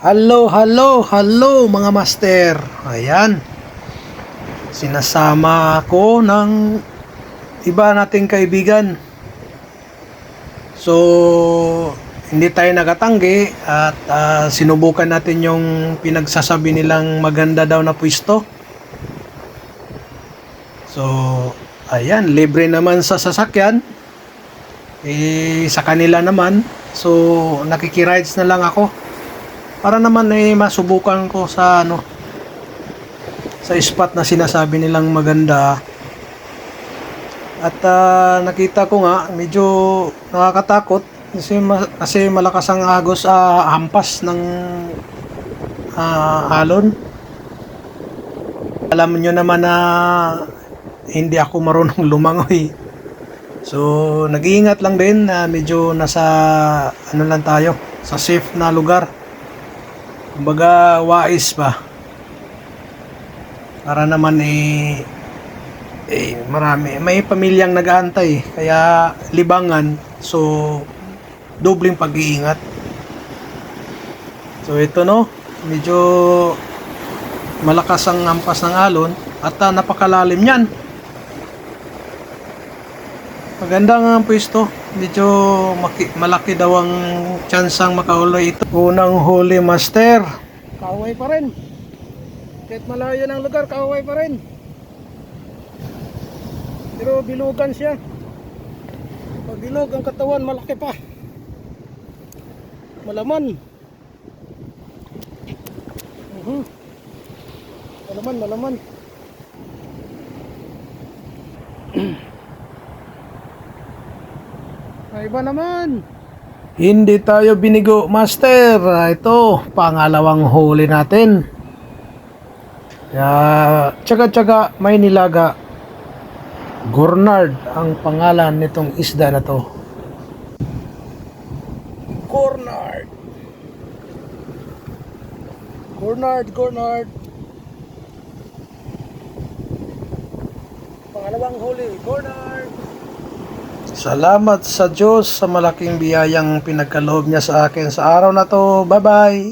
Hello, hello, hello mga master. Ayan. Sinasama ako ng iba nating kaibigan. So, hindi tayo nagatanggi at sinubukan natin yung pinagsasabi nilang maganda daw na pwesto. So, ayan, libre naman sa sasakyan. Sa kanila naman. So, nakikirides na lang ako. Para naman masubukan ko sa sa spot na sinasabi nilang maganda. At nakita ko nga medyo nakakatakot kasi malakas ang agos hampas ng alon. Alam niyo naman na hindi ako marunong lumangoy. So nag-iingat lang din na medyo nasa lang tayo, sa safe na lugar. Kumbaga wais pa. Para naman marami, may pamilyang nag-aantay, kaya libangan, so dobling pag-iingat. So ito medyo malakas ang hampas ng alon at napakalalim niyan. Maganda nga ang pwesto, medyo malaki daw ang tsansang makahuli ito. Unang huli, master. Kaway pa rin. Kahit malayo ng lugar, kaway pa rin. Pero bilugan siya. Pag bilog ang katawan, malaki pa. Malaman. Malaman. Ay, iba naman. Hindi tayo binigo, master. Ito, pangalawang huli natin. Kaya, tsaga-tsaga, may nilaga. Gornard ang pangalan nitong isda na to. Gornard. Pangalawang huli, Gornard. Salamat sa Diyos sa malaking biyayang pinagkaloob niya sa akin sa araw na to. Bye-bye.